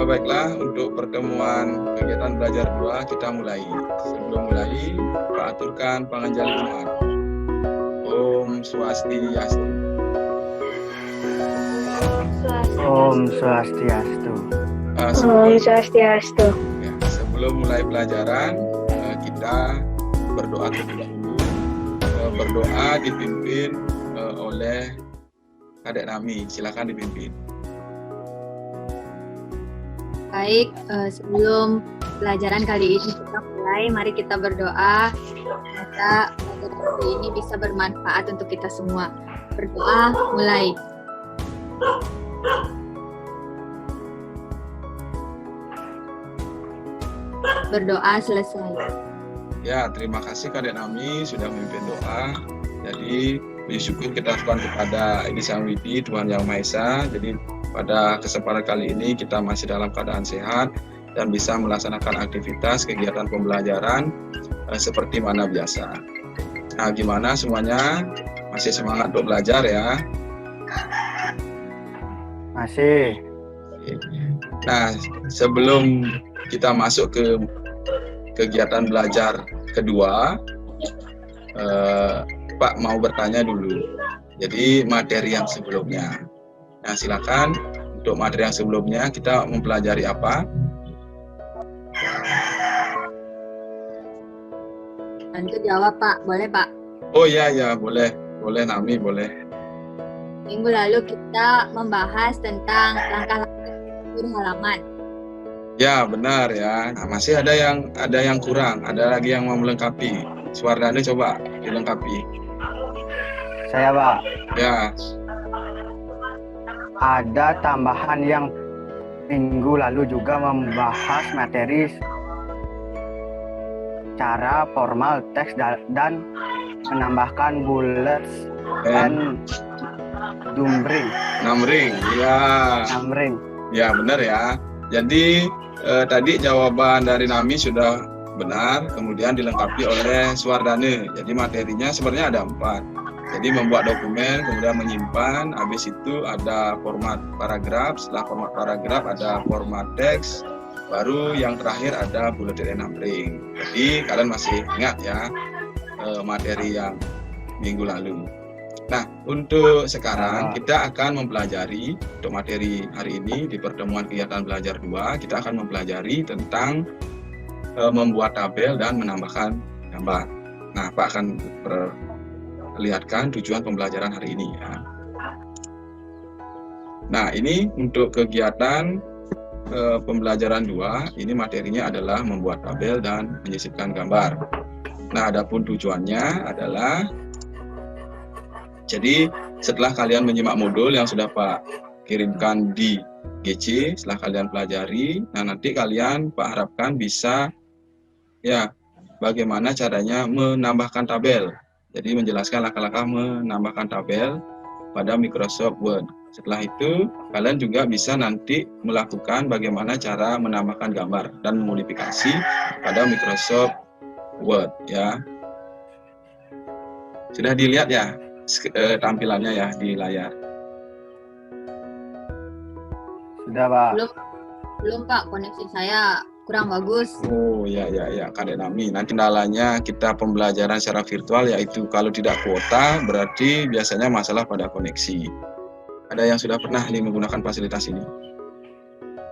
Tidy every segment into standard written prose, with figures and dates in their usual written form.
Baiklah, untuk pertemuan kegiatan belajar 2 kita mulai. Sebelum mulai, Pak aturkan panganjaliman. Om Swastiastu. Om Swastiastu. Om Swastiastu. Ya, sebelum mulai pelajaran, kita berdoa terlebih dahulu. Berdoa dipimpin oleh Kadek Nami. Silakan dipimpin. Baik, sebelum pelajaran kali ini kita mulai, mari kita berdoa. Semoga pelajaran kali ini bisa bermanfaat untuk kita semua. Berdoa, mulai. Berdoa selesai. Ya, terima kasih Kadek Nami sudah memimpin doa. Jadi, puji syukur kita lakukan kepada Edi Sang Widi, Tuhan Yang Maha Esa. Jadi, pada kesempatan kali ini kita masih dalam keadaan sehat dan bisa melaksanakan aktivitas kegiatan pembelajaran seperti mana biasa. Nah, gimana semuanya? Masih semangat untuk belajar ya? Masih. Nah, sebelum kita masuk ke kegiatan belajar kedua, Pak mau bertanya dulu. Jadi materi yang sebelumnya. Nah, silakan untuk materi yang sebelumnya kita mempelajari apa? Bantu jawab, Pak. Boleh, Pak? Oh iya, boleh Nami, boleh. Minggu lalu kita membahas tentang langkah-langkah struktur halaman. Ya, benar ya. Nah, masih ada yang kurang, ada lagi yang mau melengkapi. Suardane coba dilengkapi. Saya, Pak. Ya. Ada tambahan yang minggu lalu juga membahas materi cara formal teks dan menambahkan bullets and numbering. Numbering. Ya, benar ya. Jadi tadi jawaban dari Nami sudah benar, kemudian dilengkapi oleh Suardane. Jadi materinya sebenarnya ada 4. Jadi membuat dokumen, kemudian menyimpan, habis itu ada format paragraf, setelah format paragraf ada format teks, baru yang terakhir ada bulletin and numbering. Jadi kalian masih ingat ya materi yang minggu lalu. Nah, untuk sekarang kita akan mempelajari, untuk materi hari ini di pertemuan kegiatan belajar 2, kita akan mempelajari tentang membuat tabel dan menambahkan gambar. Nah, Pak akan perlihatkan tujuan pembelajaran hari ini ya. Nah, ini untuk kegiatan pembelajaran 2, ini materinya adalah membuat tabel dan menyisipkan gambar. Nah, adapun tujuannya adalah, jadi setelah kalian menyimak modul yang sudah Pak kirimkan di GC, setelah kalian pelajari, nah nanti kalian Pak harapkan bisa ya bagaimana caranya menambahkan tabel. Jadi menjelaskan langkah-langkah menambahkan tabel pada Microsoft Word. Setelah itu kalian juga bisa nanti melakukan bagaimana cara menambahkan gambar dan memodifikasi pada Microsoft Word ya. Sudah dilihat ya tampilannya ya di layar? Sudah, Pak. Belum Pak, koneksi saya kurang bagus. Oh ya Kadek Nami. Nanti kendalanya kita pembelajaran secara virtual, yaitu kalau tidak kuota berarti biasanya masalah pada koneksi. Ada yang sudah pernah menggunakan fasilitas ini?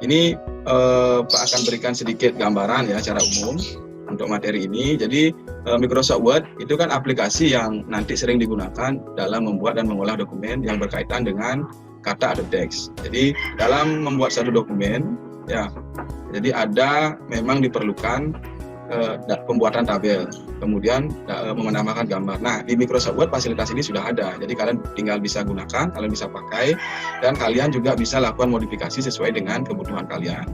Ini Pak akan berikan sedikit gambaran ya secara umum untuk materi ini. Jadi Microsoft Word itu kan aplikasi yang nanti sering digunakan dalam membuat dan mengolah dokumen yang berkaitan dengan kata atau teks. Jadi dalam membuat satu dokumen ya, jadi ada memang diperlukan pembuatan tabel, kemudian menambahkan gambar. Nah, di Microsoft Word fasilitas ini sudah ada. Jadi kalian tinggal bisa gunakan, kalian bisa pakai, dan kalian juga bisa lakukan modifikasi sesuai dengan kebutuhan kalian.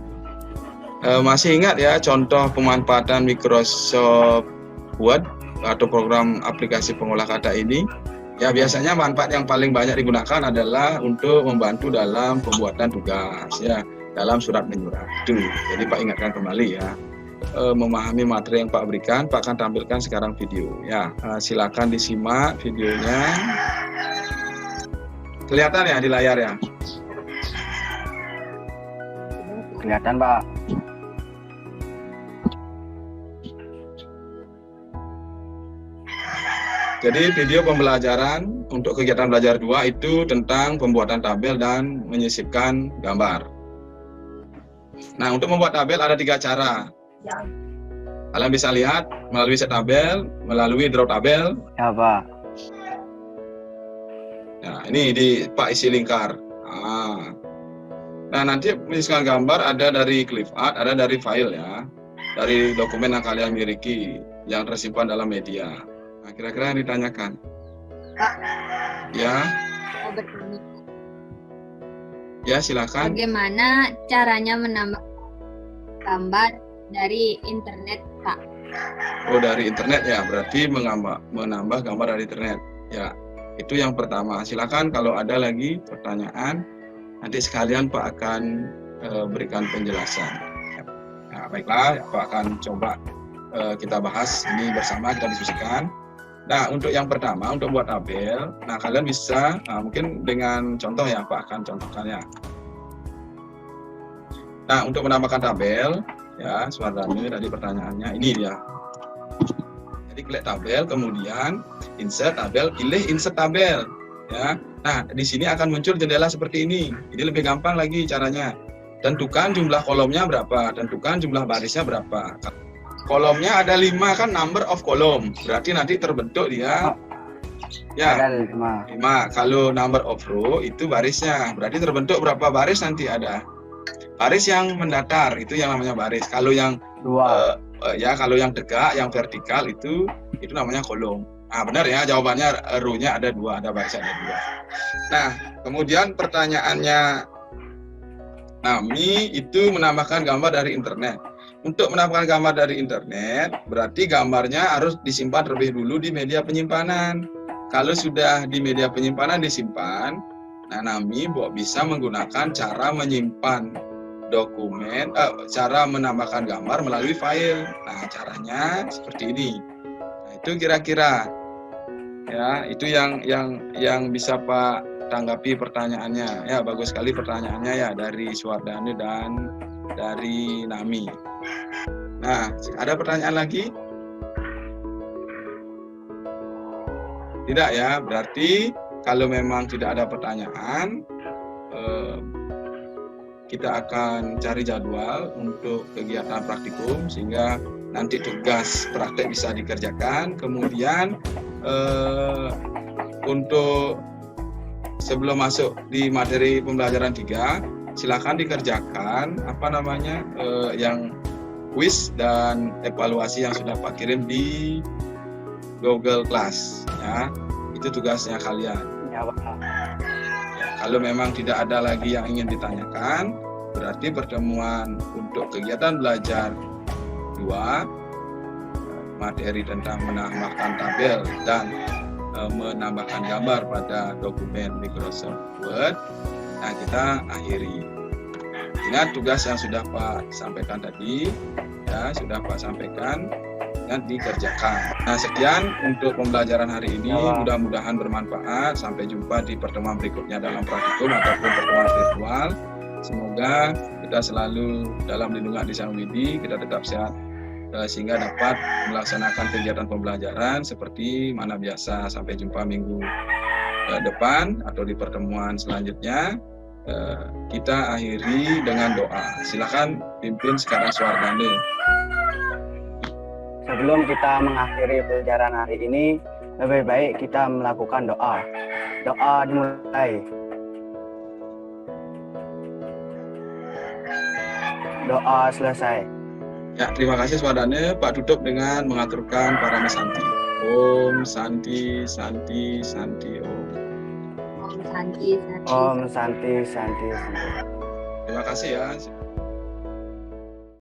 Masih ingat ya contoh pemanfaatan Microsoft Word atau program aplikasi pengolah kata ini? Ya, biasanya manfaat yang paling banyak digunakan adalah untuk membantu dalam pembuatan tugas ya, dalam surat menyurat. Itu. Jadi Pak ingatkan kembali ya. Memahami materi yang Pak berikan, Pak akan tampilkan sekarang video ya. Silakan disimak videonya. Kelihatan ya di layar ya? kelihatan, Pak. Jadi video pembelajaran untuk kegiatan belajar 2 itu tentang pembuatan tabel dan menyisipkan gambar. Nah, untuk membuat tabel ada 3 cara. Kalian bisa lihat melalui set tabel, melalui draw tabel. Ya, Pak. Nah, ini di Pak isi lingkar. Nah, nanti menyisipkan gambar ada dari ClickUp, ada dari file ya. Dari dokumen yang kalian miliki yang tersimpan dalam media. Nah, kira-kira yang ditanyakan? Pak, Ya, mau bertanya. ya silakan. Bagaimana caranya menambah gambar dari internet, Pak? Oh, dari internet ya, berarti menambah gambar dari internet. Ya, itu yang pertama. Silakan kalau ada lagi pertanyaan, nanti sekalian Pak akan berikan penjelasan. Nah, baiklah, Pak akan coba kita bahas ini bersama, kita diskusikan. Nah, untuk yang pertama, untuk buat tabel, nah kalian bisa, mungkin dengan contoh ya, Pak akan contohkan ya. Nah, untuk menambahkan tabel, ya, Suardani tadi pertanyaannya, ini dia. Jadi klik tabel, kemudian insert tabel, pilih insert tabel, ya. Nah, di sini akan muncul jendela seperti ini. Ini lebih gampang lagi caranya. Tentukan jumlah kolomnya berapa, tentukan jumlah barisnya berapa. Kolomnya ada 5 kan, number of column. Berarti nanti terbentuk dia ya Ada 5. 5. Kalau number of row itu barisnya. Berarti terbentuk berapa baris nanti ada. Baris yang mendatar itu yang namanya baris. Kalau yang 2. ya kalau yang tegak, yang vertikal itu namanya kolom. Nah, benar ya, jawabannya row-nya ada 2, ada baris ada 2. Nah, kemudian pertanyaannya Nami itu menambahkan gambar dari internet. Untuk menambahkan gambar dari internet, berarti gambarnya harus disimpan terlebih dulu di media penyimpanan. Kalau sudah di media penyimpanan disimpan, nah Nami bisa menggunakan cara menyimpan dokumen, cara menambahkan gambar melalui file. Nah, caranya seperti ini. Nah, itu kira-kira ya, itu yang bisa Pak tanggapi pertanyaannya. Ya, bagus sekali pertanyaannya ya dari Suardani dan dari Nami. Nah, ada pertanyaan lagi? Tidak ya, berarti kalau memang tidak ada pertanyaan, kita akan cari jadwal untuk kegiatan praktikum sehingga nanti tugas praktek bisa dikerjakan. Kemudian untuk sebelum masuk di materi pembelajaran 3, silakan dikerjakan yang kuis dan evaluasi yang sudah Pak kirim di Google Class ya. Itu tugasnya kalian. Ya, Pak. Ya, kalau memang tidak ada lagi yang ingin ditanyakan, berarti pertemuan untuk kegiatan belajar 2 materi tentang menambahkan tabel dan menambahkan gambar pada dokumen Microsoft Word, nah kita akhiri. Ingat tugas yang sudah Pak sampaikan tadi, ya sudah Pak sampaikan, ingat dikerjakan. Nah, sekian untuk pembelajaran hari ini, mudah-mudahan bermanfaat. Sampai jumpa di pertemuan berikutnya dalam praktikum ataupun pertemuan virtual. Semoga kita selalu dalam lindungan Sang Widi, kita tetap sehat sehingga dapat melaksanakan kegiatan pembelajaran seperti mana biasa. Sampai jumpa minggu depan atau di pertemuan selanjutnya. Kita akhiri dengan doa. Silakan pimpin sekarang Suardani. Sebelum kita mengakhiri pelajaran hari ini, lebih baik kita melakukan doa. Doa dimulai. Doa selesai. Ya, terima kasih Suardani. Pak tutup dengan mengaturkan para mesanti. Om Santi Santi Santi Om. Om Santi, Santi. Om Santi Santi Santi. Terima kasih ya.